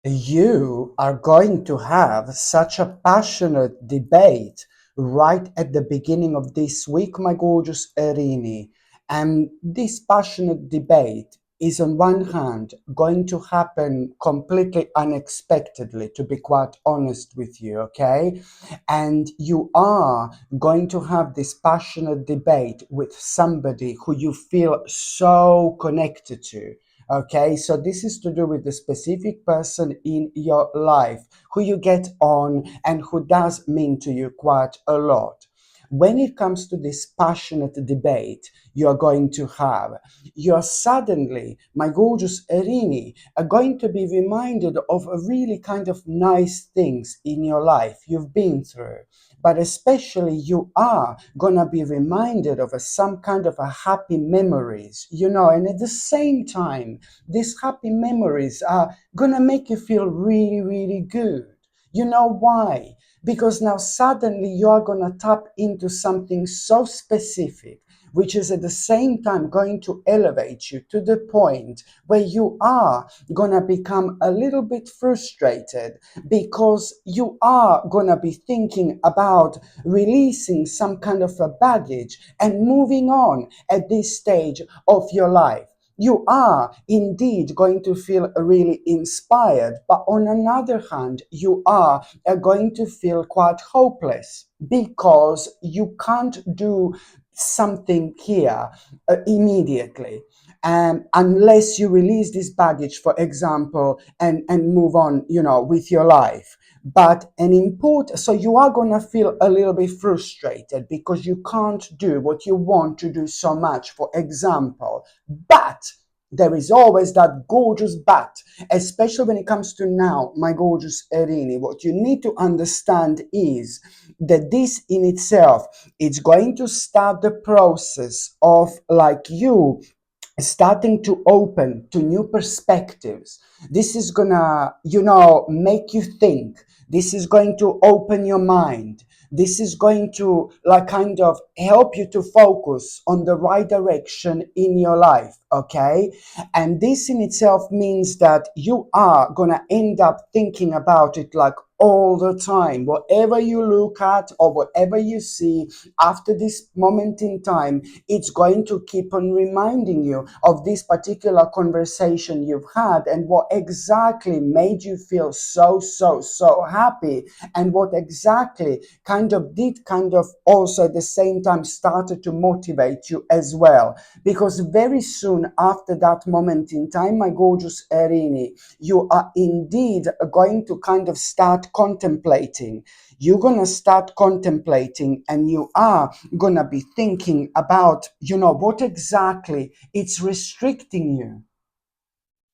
You are going to have such a passionate debate right at the beginning of this week, my gorgeous Erini. And this passionate debate is, on one hand, going to happen completely unexpectedly, to be quite honest with you, okay? And you are going to have this passionate debate with somebody who you feel so connected to. Okay, so this is to do with the specific person in your life who you get on and who does mean to you quite a lot. When it comes to this passionate debate you are going to have, you are suddenly, my gorgeous Erini, are going to be reminded of a really kind of nice things in your life you've been through. But especially you are gonna be reminded of some kind of a happy memories, and at the same time, these happy memories are gonna make you feel really, really good. You know why? Because now suddenly you are gonna tap into something so specific, which is at the same time going to elevate you to the point where you are gonna become a little bit frustrated because you are gonna be thinking about releasing some kind of a baggage and moving on at this stage of your life. You are indeed going to feel really inspired, but on another hand, you are going to feel quite hopeless because you can't do something here immediately. Unless you release this baggage, for example, and move on, with your life. But an important, so you are going to feel a little bit frustrated because you can't do what you want to do so much, for example. But there is always that gorgeous but, especially when it comes to now, my gorgeous Erini. What you need to understand is that this in itself, it's going to start the process of like you starting to open to new perspectives. This is gonna, make you think. This is going to open your mind. This is going to like kind of help you to focus on the right direction in your life, okay? And this in itself means that you are gonna end up thinking about it like all the time. Whatever you look at or whatever you see after this moment in time, it's going to keep on reminding you of this particular conversation you've had and what exactly made you feel so happy, and what exactly kind of also at the same time started to motivate you as well. Because very soon after that moment in time, my gorgeous Erini, you are indeed going to kind of start contemplating. You're going to start contemplating and you are going to be thinking about, what exactly it's restricting you.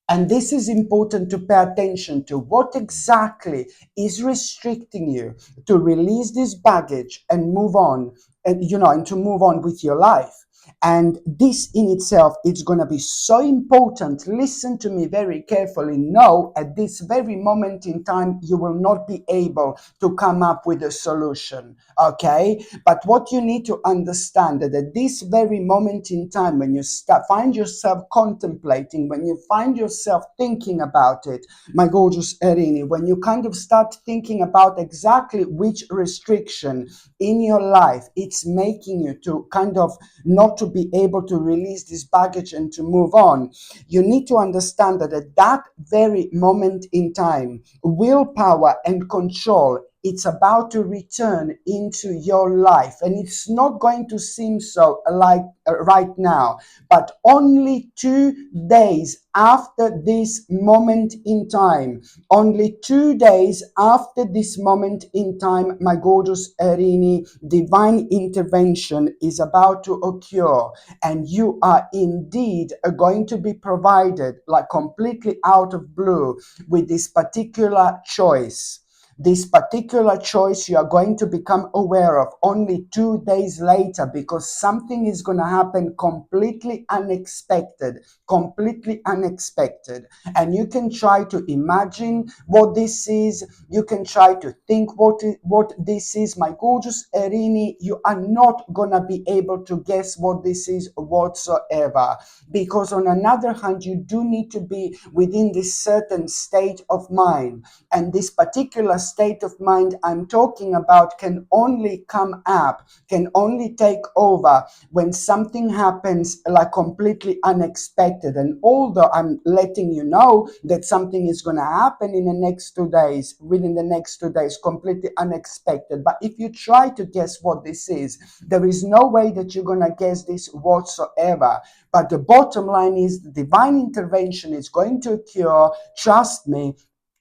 And this is important to pay attention to. What exactly is restricting you to release this baggage and move on, and to move on with your life? And this in itself, it's going to be so important. Listen to me very carefully. No, at this very moment in time, you will not be able to come up with a solution. Okay? But what you need to understand that at this very moment in time, when you find yourself contemplating, when you find yourself thinking about it, my gorgeous Erini, when you kind of start thinking about exactly which restriction in your life it's making you to kind of not to be able to release this baggage and to move on, you need to understand that at that very moment in time, willpower and control, it's about to return into your life. And it's not going to seem so like right now, but only 2 days after this moment in time, only 2 days after this moment in time, my gorgeous Erini, divine intervention is about to occur, and you are indeed going to be provided like completely out of blue with this particular choice. This particular choice you are going to become aware of only 2 days later, because something is going to happen completely unexpected, completely unexpected. And you can try to imagine what this is. You can try to think what this is. My gorgeous Erini, you are not going to be able to guess what this is whatsoever, because on another hand, you do need to be within this certain state of mind. And this particular state of mind I'm talking about can only come up, can only take over when something happens like completely unexpected. And although I'm letting you know that something is going to happen in the next 2 days, within the next 2 days, completely unexpected, but if you try to guess what this is, there is no way that you're going to guess this whatsoever. But the bottom line is the divine intervention is going to occur. Trust me,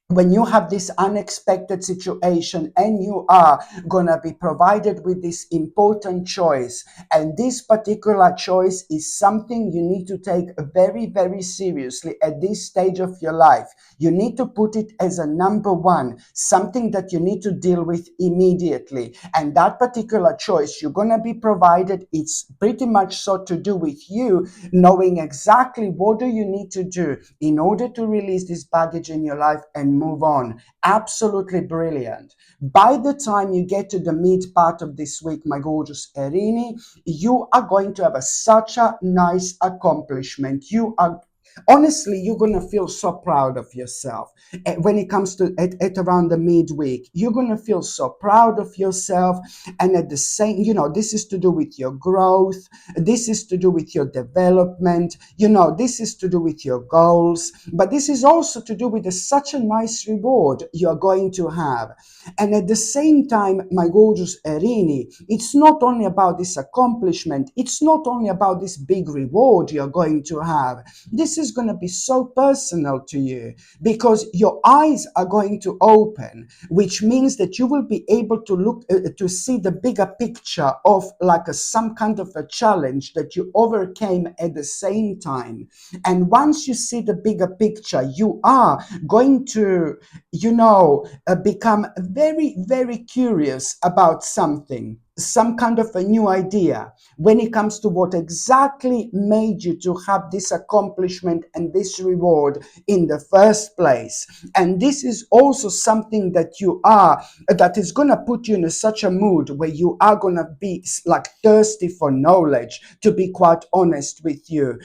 when you have this unexpected situation and you are going to be provided with this important choice, and this particular choice is something you need to take very, very seriously at this stage of your life. You need to put it as a number one, something that you need to deal with immediately. And that particular choice you're going to be provided, it's pretty much so to do with you knowing exactly what do you need to do in order to release this baggage in your life and move on. Absolutely brilliant. By the time you get to the mid part of this week, my gorgeous Erini, you are going to have such a nice accomplishment. You are honestly, you're going to feel so proud of yourself. When it comes to at around the midweek, you're going to feel so proud of yourself. And at the same, this is to do with your growth. This is to do with your development. This is to do with your goals. But this is also to do with such a nice reward you're going to have. And at the same time, my gorgeous Erini, it's not only about this accomplishment. It's not only about this big reward you're going to have. This is going to be so personal to you, because your eyes are going to open, which means that you will be able to look to see the bigger picture of like some kind of a challenge that you overcame at the same time. And once you see the bigger picture, you are going to, become very, very curious about something, some kind of a new idea when it comes to what exactly made you to have this accomplishment and this reward in the first place. And this is also something that is going to put you in such a mood where you are going to be like thirsty for knowledge, to be quite honest with you.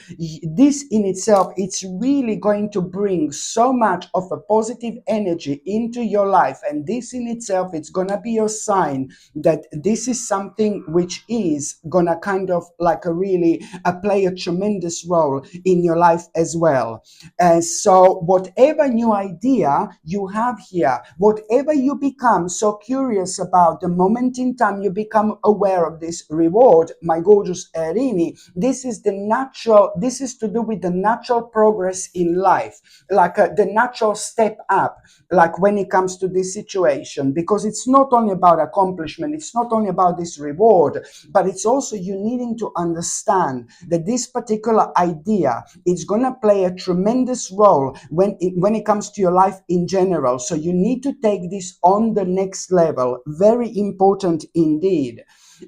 This in itself, it's really going to bring so much of a positive energy into your life. And this in itself, it's going to be your sign that this is something which is gonna kind of like play a tremendous role in your life as well. And so whatever new idea you have here, whatever you become so curious about, the moment in time you become aware of this reward, my gorgeous Erini, this is to do with the natural progress in life, like the natural step up, like when it comes to this situation, because it's not only about accomplishment, it's not only about this reward, but it's also you needing to understand that this particular idea is going to play a tremendous role when it comes to your life in general. So you need to take this on the next level. Very important indeed.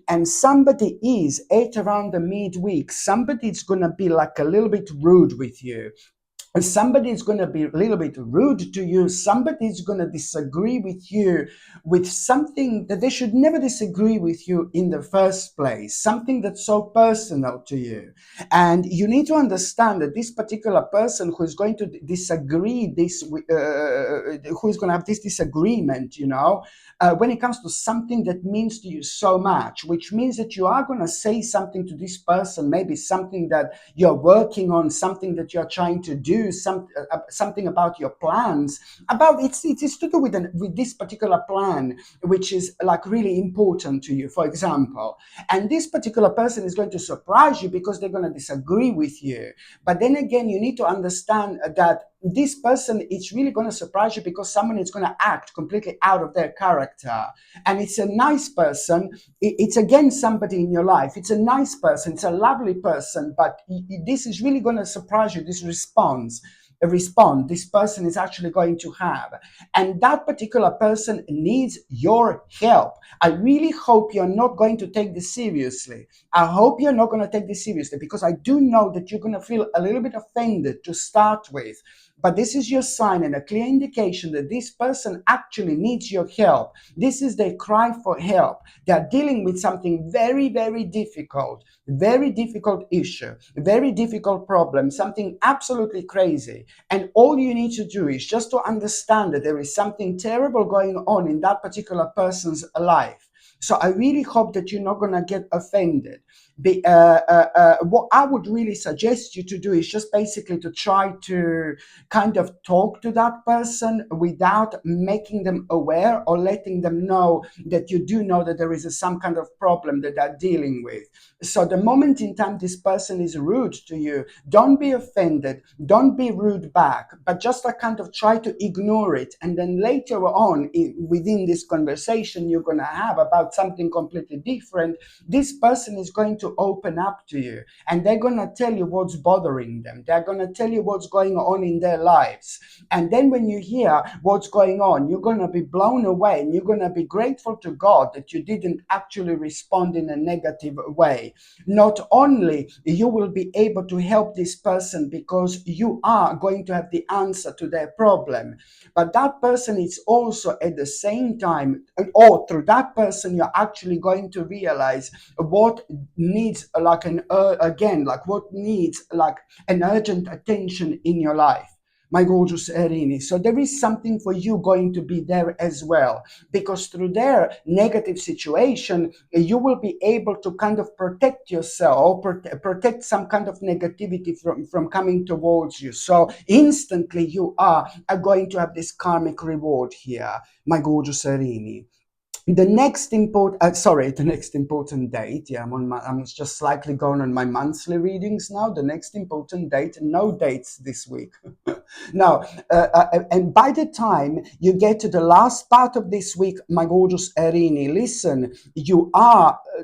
And somebody is at around the midweek, somebody is going to be like a little bit rude with you. Somebody is going to be a little bit rude to you. Somebody is going to disagree with you with something that they should never disagree with you in the first place, something that's so personal to you. And you need to understand that this particular person who is going to disagree who is going to have this disagreement, when it comes to something that means to you so much, which means that you are going to say something to this person, maybe something that you're working on, something that you're trying to do, something about your plans, about it is to do with this particular plan, which is like really important to you, for example. And this particular person is going to surprise you because they're going to disagree with you. But then again, you need to understand that this person is really going to surprise you because someone is going to act completely out of their character. And it's a nice person. It's again somebody in your life. It's a nice person. It's a lovely person. But this is really going to surprise you, this response. respond this person is actually going to have. And that particular person needs your help. I really hope you're not going to take this seriously. I hope you're not going to take this seriously, because I do know that you're going to feel a little bit offended to start with. But this is your sign and a clear indication that this person actually needs your help. This is their cry for help. They're dealing with something very, very difficult issue, very difficult problem, something absolutely crazy. And all you need to do is just to understand that there is something terrible going on in that particular person's life. So I really hope that you're not going to get offended. What I would really suggest you to do is just basically to try to kind of talk to that person without making them aware or letting them know that you do know that there is some kind of problem that they're dealing with. So the moment in time this person is rude to you, don't be offended, don't be rude back, but just kind of try to ignore it. And then later on within this conversation you're going to have about something completely different, this person is going to open up to you and they're going to tell you what's bothering them. They're going to tell you what's going on in their lives. And then when you hear what's going on, you're going to be blown away and you're going to be grateful to God that you didn't actually respond in a negative way. Not only you will be able to help this person because you are going to have the answer to their problem, but that person is also at the same time, or through that person, you're actually going to realize what needs like what needs like an urgent attention in your life, my gorgeous Erini. So there is something for you going to be there as well, because through their negative situation, you will be able to kind of protect yourself, protect some kind of negativity from coming towards you. So instantly you are going to have this karmic reward here, my gorgeous Erini. The next important date. Yeah, I'm just slightly going on my monthly readings now. The next important date, no dates this week. Now, and by the time you get to the last part of this week, my gorgeous Erini, listen,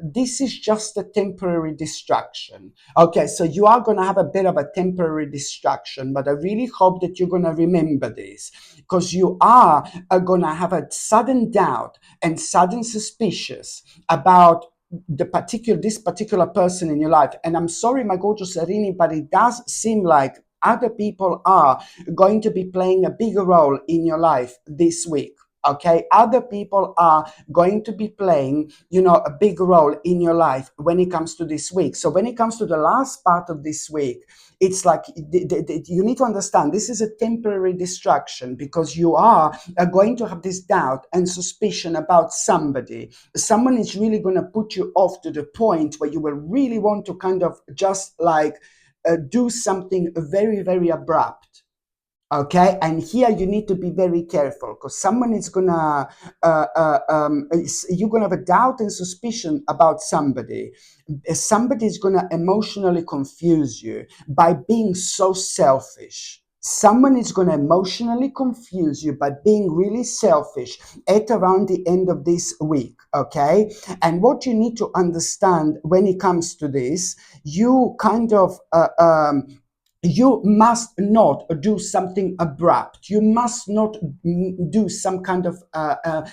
this is just a temporary distraction. Okay, so you are going to have a bit of a temporary distraction, but I really hope that you're going to remember this, because you are going to have a sudden doubt and sudden suspicious about this particular person in your life. And I'm sorry, my gorgeous Erini, but it does seem like other people are going to be playing a bigger role in your life this week. Okay, other people are going to be playing, a big role in your life when it comes to this week. So when it comes to the last part of this week, it's like you need to understand this is a temporary distraction, because you are going to have this doubt and suspicion about somebody. Someone is really going to put you off to the point where you will really want to kind of just like do something very, very abrupt. Okay, and here you need to be very careful, because someone is gonna you're gonna have a doubt and suspicion about somebody. Somebody is gonna emotionally confuse you by being so selfish. Someone is going to emotionally confuse you by being really selfish at around the end of this week, okay? And what you need to understand when it comes to this, you kind of you must not do something abrupt. You must not do some kind of an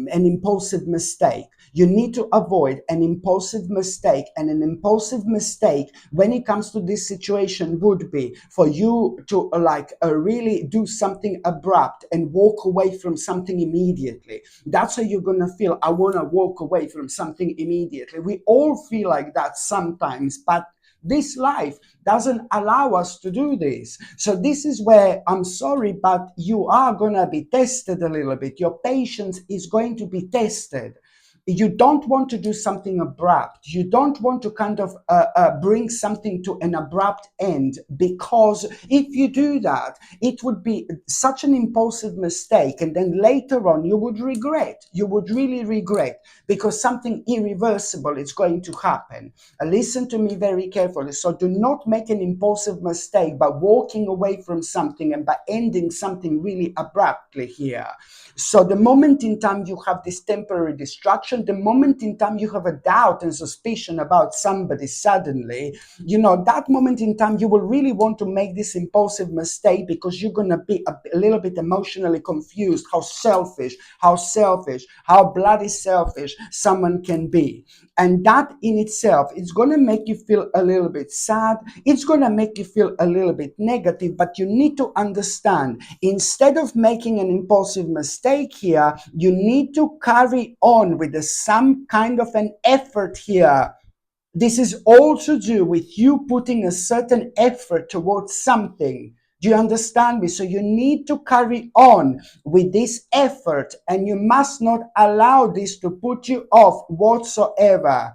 impulsive mistake. You need to avoid an impulsive mistake. And an impulsive mistake when it comes to this situation would be for you to really do something abrupt and walk away from something immediately. That's how you're going to feel. I want to walk away from something immediately. We all feel like that sometimes, but this life doesn't allow us to do this. So this is where, I'm sorry, but you are going to be tested a little bit. Your patience is going to be tested. You don't want to do something abrupt. You don't want to kind of bring something to an abrupt end, because if you do that, it would be such an impulsive mistake. And then later on, you would regret. You would really regret, because something irreversible is going to happen. Listen to me very carefully. So do not make an impulsive mistake by walking away from something and by ending something really abruptly here. So the moment in time you have this temporary distraction, situation, the moment in time you have a doubt and suspicion about somebody suddenly, that moment in time you will really want to make this impulsive mistake because you're going to be a little bit emotionally confused how bloody selfish someone can be. And that in itself, it's going to make you feel a little bit sad. It's going to make you feel a little bit negative, but you need to understand, instead of making an impulsive mistake here, you need to carry on with some kind of an effort here. This is all to do with you putting a certain effort towards something. Do you understand me? So you need to carry on with this effort, and you must not allow this to put you off whatsoever.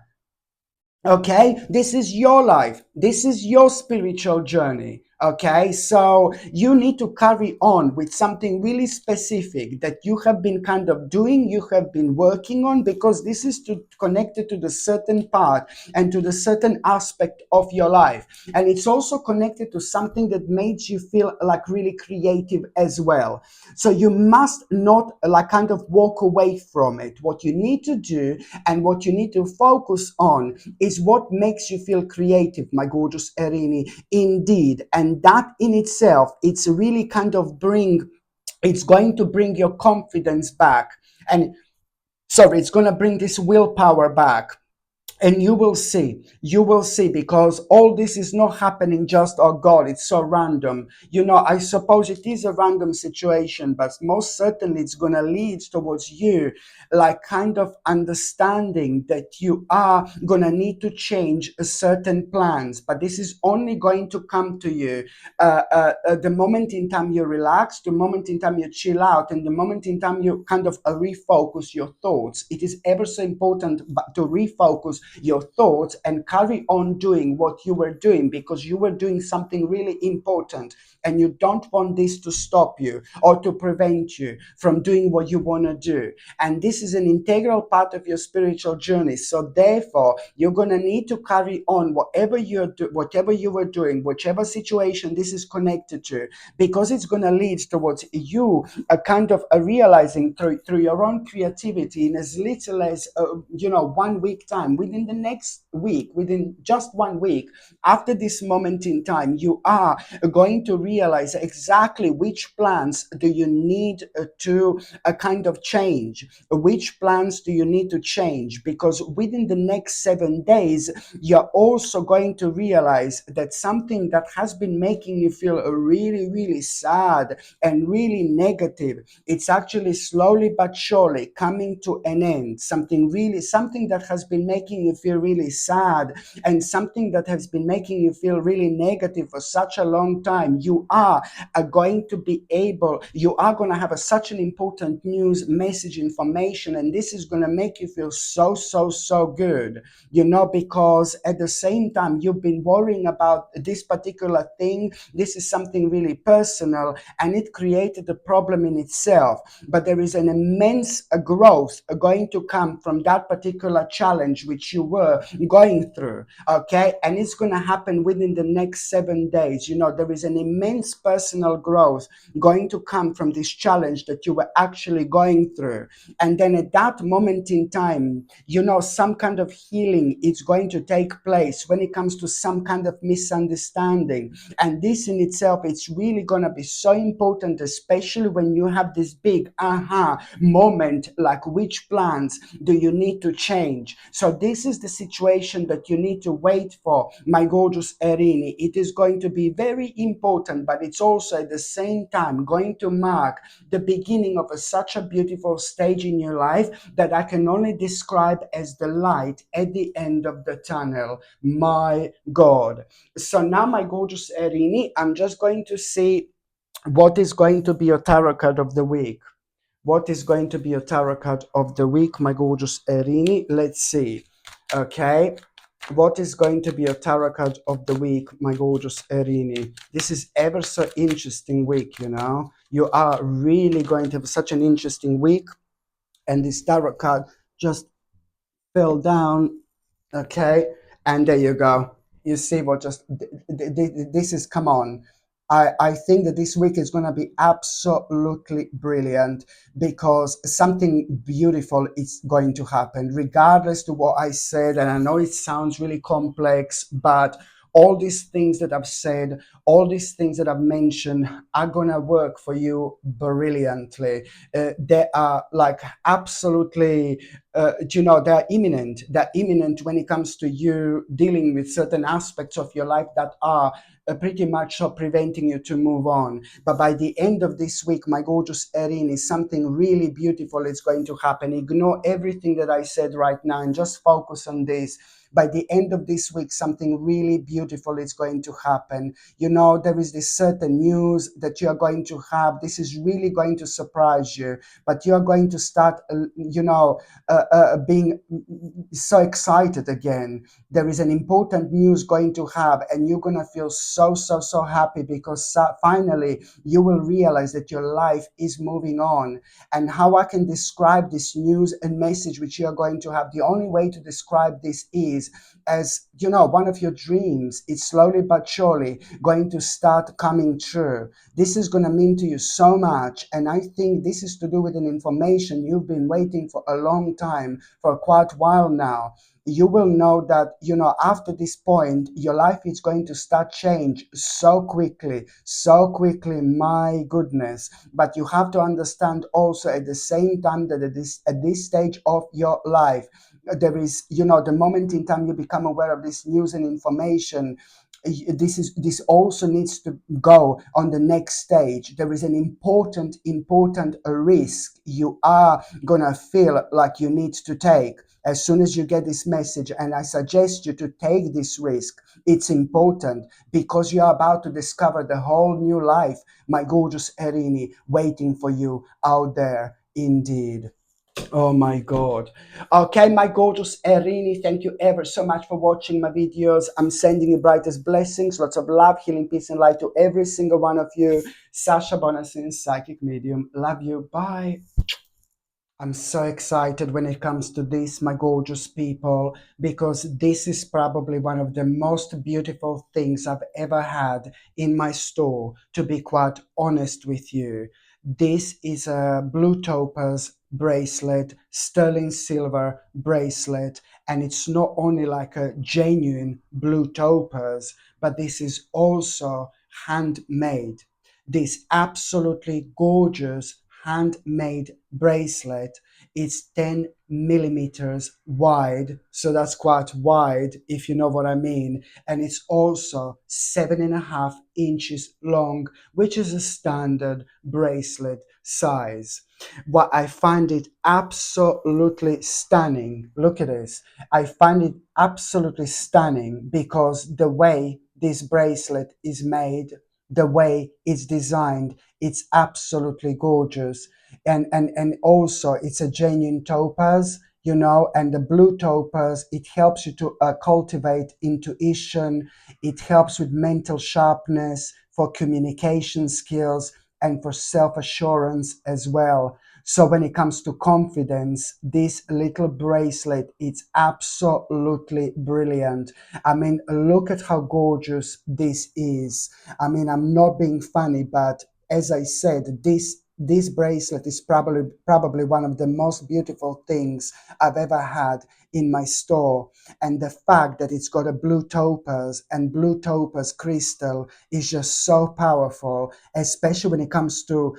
Okay, this is your life, this is your spiritual journey. Okay, so you need to carry on with something really specific that you have been kind of doing, you have been working on, because this is connected to the certain part and to the certain aspect of your life. And it's also connected to something that makes you feel like really creative as well. So you must not like kind of walk away from it. What you need to do and what you need to focus on is what makes you feel creative, my gorgeous Erini, indeed. And that in itself, it's going to bring your confidence back. And sorry, it's going to bring this willpower back. And you will see, because all this is not happening just, oh God, it's so random. I suppose it is a random situation, but most certainly it's going to lead towards you like kind of understanding that you are going to need to change certain plans. But this is only going to come to you the moment in time you relax, the moment in time you chill out, and the moment in time you kind of refocus your thoughts. It is ever so important to refocus your thoughts and carry on doing what you were doing, because you were doing something really important, and you don't want this to stop you or to prevent you from doing what you want to do. And this is an integral part of your spiritual journey. So therefore, you're going to need to carry on whatever you were doing, whichever situation this is connected to, because it's going to lead towards you a kind of a realizing through your own creativity in as little as 1 week time. Within the next week, within just 1 week after this moment in time, you are going to realize exactly which plans do you need to kind of change, which plans do you need to change, because within the next 7 days you're also going to realize that something that has been making you feel really, really sad and really negative, it's actually slowly but surely coming to an end. Something that has been making you feel really sad and something that has been making you feel really negative for such a long time, you are going to have such an important news, message, information, and this is going to make you feel so, so, so good, because at the same time you've been worrying about this particular thing. This is something really personal, and it created a problem in itself, but there is an immense growth going to come from that particular challenge which you were going through. Okay, and it's going to happen within the next 7 days. There is an immense personal growth going to come from this challenge that you were actually going through. And then at that moment in time, some kind of healing is going to take place when it comes to some kind of misunderstanding. And this in itself, it's really going to be so important, especially when you have this big aha moment, like which plans do you need to change. So this is the situation that you need to wait for, my gorgeous Erini. It is going to be very important, but it's also at the same time going to mark the beginning of such a beautiful stage in your life that I can only describe as the light at the end of the tunnel. My God. So now, my gorgeous Erini, I'm just going to see what is going to be your tarot card of the week. What is going to be your tarot card of the week, my gorgeous Erini? Let's see. Okay. What is going to be your tarot card of the week, my gorgeous Erini? This is ever so interesting week, You are really going to have such an interesting week. And this tarot card just fell down. Okay. And there you go. You see what just, this is, come on. I think that this week is going to be absolutely brilliant because something beautiful is going to happen, regardless to what I said. And I know it sounds really complex, but all these things that I've said, all these things that I've mentioned are going to work for you brilliantly. They are like absolutely, they're imminent. They're imminent when it comes to you dealing with certain aspects of your life that are pretty much preventing you to move on. But by the end of this week, my gorgeous Erin, something really beautiful is going to happen. Ignore everything that I said right now and just focus on this. By the end of this week, something really beautiful is going to happen. There is this certain news that you are going to have. This is really going to surprise you, but you are going to start, being so excited again. There is an important news going to have, and you're going to feel so happy because finally you will realize that your life is moving on. And how I can describe this news and message which you are going to have, the only way to describe this is as one of your dreams. It's slowly but surely going to start coming true. This is going to mean to you so much, and I think this is to do with an information you've been waiting for a long time, for quite a while now. You will know that after this point your life is going to start change so quickly, my goodness. But you have to understand also at the same time that at this stage of your life, there is the moment in time you become aware of this news and information, this also needs to go on the next stage. There is an important risk you are gonna feel like you need to take as soon as you get this message, and I suggest you to take this risk. It's important because you are about to discover the whole new life, my gorgeous Erini, waiting for you out there indeed. Oh my God. Okay, my gorgeous Erini, thank you ever so much for watching my videos. I'm sending you brightest blessings, lots of love, healing, peace, and light to every single one of you. Sasha Bonasin, Psychic Medium. Love you. Bye. I'm so excited when it comes to this, my gorgeous people, because this is probably one of the most beautiful things I've ever had in my store, to be quite honest with you. This is a blue topaz bracelet, sterling silver bracelet, and it's not only like a genuine blue topaz, but this is also handmade. This absolutely gorgeous handmade bracelet. It's 10 millimeters wide, so that's quite wide if you know what I mean. And it's also 7.5 inches long, which is a standard bracelet size. What I find it absolutely stunning. Look at this. I find it absolutely stunning because the way this bracelet is made, the way it's designed, it's absolutely gorgeous. And also it's a genuine topaz, and the blue topaz, it helps you to cultivate intuition. It helps with mental sharpness, for communication skills, and for self-assurance as well. So when it comes to confidence, this little bracelet, it's absolutely brilliant. I mean, look at how gorgeous this is. I mean, I'm not being funny, but as I said, this bracelet is probably one of the most beautiful things I've ever had in my store. And the fact that it's got a blue topaz and blue topaz crystal is just so powerful, especially when it comes to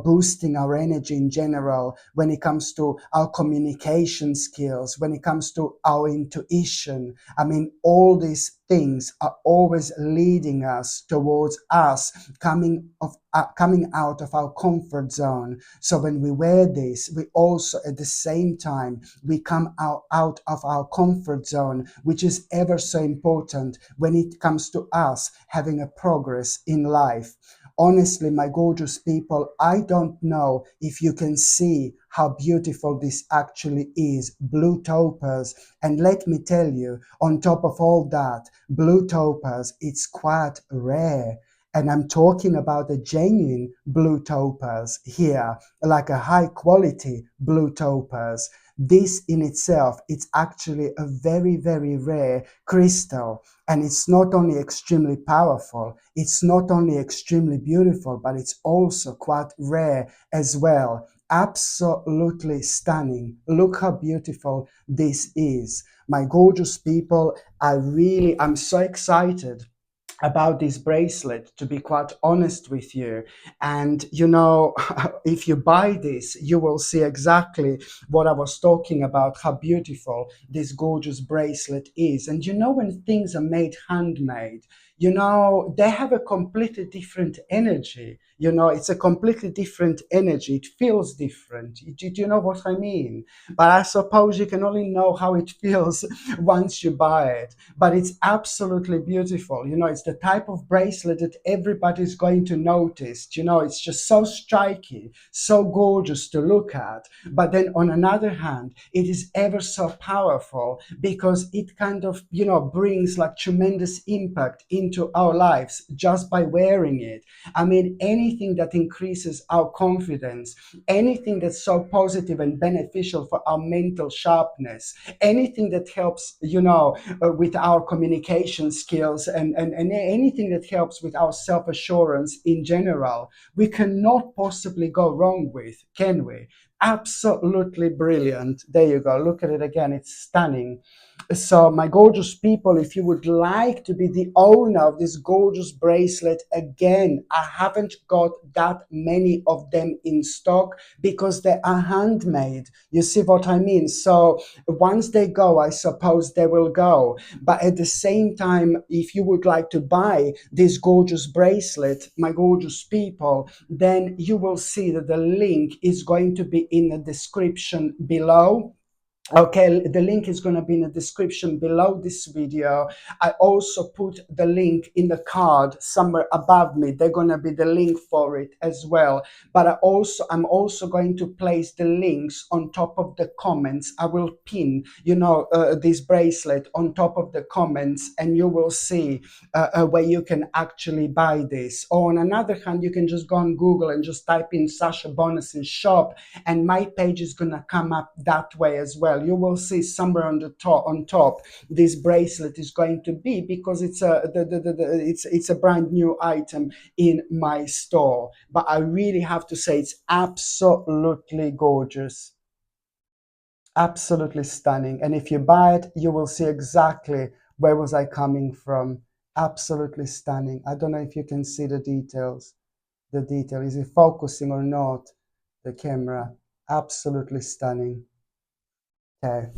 boosting our energy in general, when it comes to our communication skills, when it comes to our intuition. I mean, all these things are always leading us towards us coming out of our comfort zone. So when we wear this, we also at the same time we come out of our comfort zone, which is ever so important when it comes to us having a progress in life. Honestly, my gorgeous people, I don't know if you can see how beautiful this actually is. Blue topaz. And let me tell you, on top of all that, blue topaz, it's quite rare. And I'm talking about a genuine blue topaz here, like a high quality blue topaz. This in itself, it's actually a very, very rare crystal. And it's not only extremely powerful, it's not only extremely beautiful, but it's also quite rare as well. Absolutely stunning. Look how beautiful this is. My gorgeous people, I'm so excited about this bracelet, to be quite honest with you. And if you buy this, you will see exactly what I was talking about, how beautiful this gorgeous bracelet is. And when things are made handmade, they have a completely different energy. It's a completely different energy. It feels different. Do you know what I mean? But I suppose you can only know how it feels once you buy it. But it's absolutely beautiful. It's the type of bracelet that everybody's going to notice. It's just so striking, so gorgeous to look at. But then on another hand, it is ever so powerful, because it kind of, brings like tremendous impact into our lives just by wearing it. I mean, anything that increases our confidence, anything that's so positive and beneficial for our mental sharpness, anything that helps, with our communication skills, and anything that helps with our self-assurance in general, we cannot possibly go wrong with, can we? Absolutely brilliant. There you go. Look at it again. It's stunning. So, my gorgeous people, if you would like to be the owner of this gorgeous bracelet, again, I haven't got that many of them in stock because they are handmade. You see what I mean? So, once they go, I suppose they will go. But at the same time, if you would like to buy this gorgeous bracelet, my gorgeous people, then you will see that the link is going to be in the description below. Okay, the link is going to be in the description below this video. I also put the link in the card somewhere above me. They're going to be the link for it as well. But I'm also going to place the links on top of the comments. I will pin, this bracelet on top of the comments, and you will see where you can actually buy this. Or on another hand, you can just go on Google and just type in Sasha Bonasin shop, and my page is going to come up that way as well. You will see somewhere on the top, this bracelet is going to be, because it's a brand new item in my store. But I really have to say, it's absolutely gorgeous, absolutely stunning. And if you buy it, you will see exactly where was I coming from. Absolutely stunning. I don't know if you can see the details. The detail, is it focusing or not, the camera? Absolutely stunning. Okay.